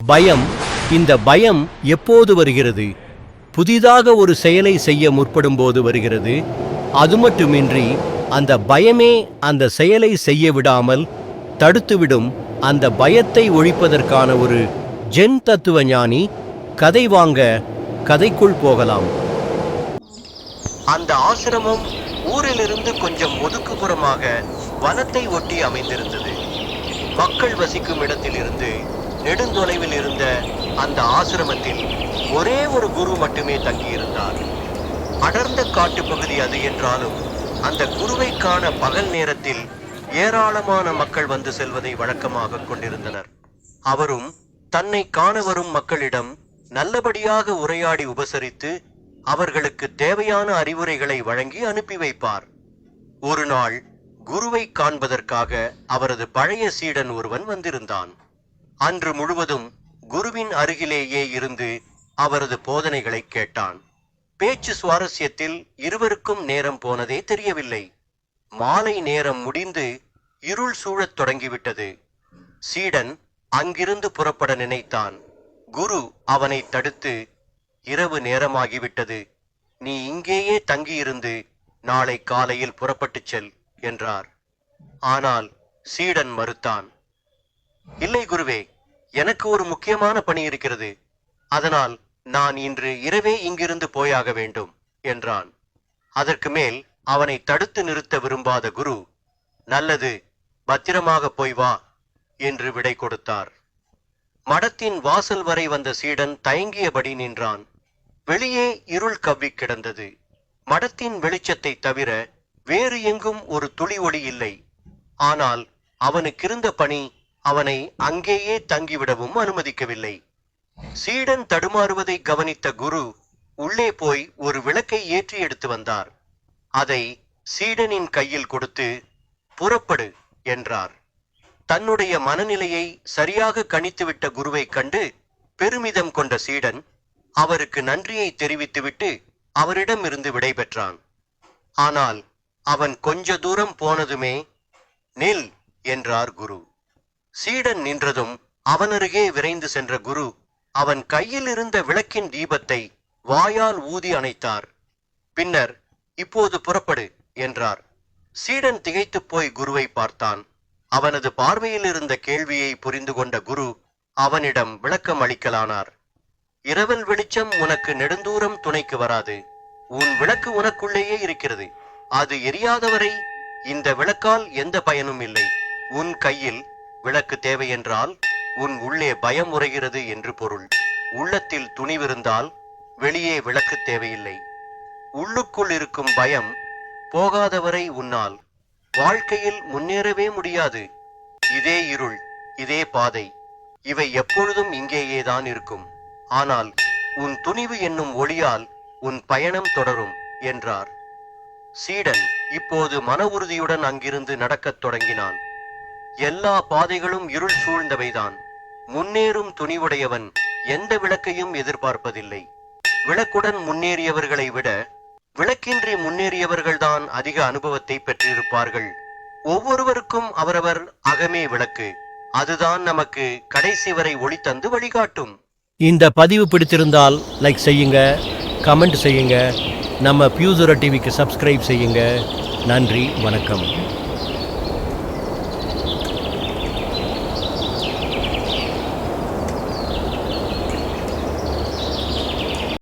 பயம். இந்த பயம் எப்போது வருகிறது? புதிதாக ஒரு செயலை செய்ய முற்படும் போது வருகிறது. அது மட்டுமின்றி அந்த பயமே அந்த செயலை செய்ய விடாமல் தடுத்துவிடும். அந்த பயத்தை ஒழிப்பதற்கான ஒரு ஜென் தத்துவ ஞானி கதை வாங்க கதைக்குள் போகலாம். அந்த ஆசிரமம் ஊரிலிருந்து கொஞ்சம் ஒதுக்குப்புறமாக வனத்தை ஒட்டி அமைந்திருந்தது. மக்கள் வசிக்கும் இடத்திலிருந்து நெடுந்தொலைவில் இருந்த அந்த ஆசிரமத்தில் ஒரே ஒரு குரு மட்டுமே தங்கியிருந்தார். அடர்ந்த காட்டு பகுதி அது என்றாலும் அந்த குருவை காண பகல் நேரத்தில் ஏராளமான மக்கள் வந்து செல்வதை வழக்கமாக கொண்டிருந்தனர். அவரும் தன்னை காண வரும் மக்களிடம் நல்லபடியாக உரையாடி உபசரித்து அவர்களுக்கு தேவையான அறிவுரைகளை வழங்கி அனுப்பி வைப்பார். ஒரு நாள் குருவை காண்பதற்காக அவரது பழைய சீடன் ஒருவன் வந்திருந்தான். அன்று முழுவதும் குருவின் அருகிலேயே இருந்து அவரது போதனைகளை கேட்டான். பேச்சு சுவாரஸ்யத்தில் இருவருக்கும் நேரம் போனதே தெரியவில்லை. மாலை நேரம் முடிந்து இருள் சூழத் தொடங்கிவிட்டது. சீடன் அங்கிருந்து புறப்பட நினைத்தான். குரு அவனை தடுத்து, இரவு நேரமாகிவிட்டது, நீ இங்கேயே தங்கியிருந்து நாளை காலையில் புறப்பட்டுச் செல் என்றார். ஆனால் சீடன் மறுத்தான். இல்லை குருவே, எனக்கு ஒரு முக்கியமான பணி இருக்கிறது. அதனால் நான் இன்று இரவே இங்கிருந்து போயாக வேண்டும் என்றான். அதற்கு மேல் அவனை தடுத்து நிறுத்த விரும்பாத குரு, நல்லது, பத்திரமாக போய் வா என்று விடை கொடுத்தார். மடத்தின் வாசல் வரை வந்த சீடன் தயங்கியபடி நின்றான். வெளியே இருள் கவ்வி கிடந்தது. மடத்தின் வெளிச்சத்தை தவிர வேறு எங்கும் ஒரு துளி ஒளி இல்லை. ஆனால் அவனுக்கிருந்த பணி அவனை அங்கேயே தங்கிவிடவும் அனுமதிக்கவில்லை. சீடன் தடுமாறுவதை கவனித்த குரு உள்ளே போய் ஒரு விளக்கை ஏற்றி எடுத்து வந்தார். அதை சீடனின் கையில் கொடுத்து, புறப்படு என்றார். தன்னுடைய மனநிலையை சரியாக கணித்துவிட்ட குருவை கண்டு பெருமிதம் கொண்ட சீடன் அவருக்கு நன்றியை தெரிவித்துவிட்டு அவரிடமிருந்து விடை பெற்றான். ஆனால் அவன் கொஞ்ச தூரம் போனதுமே, நில் என்றார் குரு. சீடன் நின்றதும் அவனருகே விரைந்து சென்ற குரு அவன் கையில் இருந்த விளக்கின் தீபத்தை வாயால் ஊதி அணைத்தார். பின்னர், இப்போது புறப்படு என்றார். சீடன் திகைத்து போய் குருவை பார்த்தான். அவனது பார்வையில் இருந்த கேள்வியை புரிந்து கொண்ட குரு அவனிடம் விளக்கம் அளிக்கலானார். இரவல் வெளிச்சம் உனக்கு நெடுந்தூரம் துணைக்கு வராது. உன் விளக்கு உனக்குள்ளேயே இருக்கிறது. அது எரியாதவரை இந்த விளக்கால் எந்த பயனும் இல்லை. உன் கையில் விளக்கு தேவையென்றால் உன் உள்ளே பயம் உறைகிறது என்று பொருள். உள்ளத்தில் துணிவிருந்தால் வெளியே விளக்கு தேவையில்லை. உள்ளுக்குள் இருக்கும் பயம் போகாதவரை உன்னால் வாழ்க்கையில் முன்னேறவே முடியாது. இதே இருள், இதே பாதை, இவை எப்பொழுதும் இங்கேயேதான் இருக்கும். ஆனால் உன் துணிவு என்னும் ஒளியால் உன் பயணம் தொடரும் என்றார். சீடன் இப்போது மன உறுதியுடன் அங்கிருந்து நடக்கத் தொடங்கினான். எல்லா பாதைகளும் இருள் சூழ்ந்தவைதான். முன்னேறும் துணிவுடையவன் எந்த விளக்கையும் எதிர்பார்ப்பதில்லை. விளக்குடன் முன்னேறியவர்களை விட விளக்கின்றி முன்னேறியவர்கள்தான் அதிக அனுபவத்தை பெற்றிருப்பார்கள். ஒவ்வொருவருக்கும் அவரவர் அகமே விளக்கு. அதுதான் நமக்கு கடைசி வரை ஒளி தந்து வழிகாட்டும். இந்த பதிவு பிடித்திருந்தால் லைக் செய்யுங்க, கமெண்ட் செய்யுங்க, நம்ம பியூசுரா டிவிக்கு சப்ஸ்கிரைப் செய்யுங்க. நன்றி, வணக்கம்.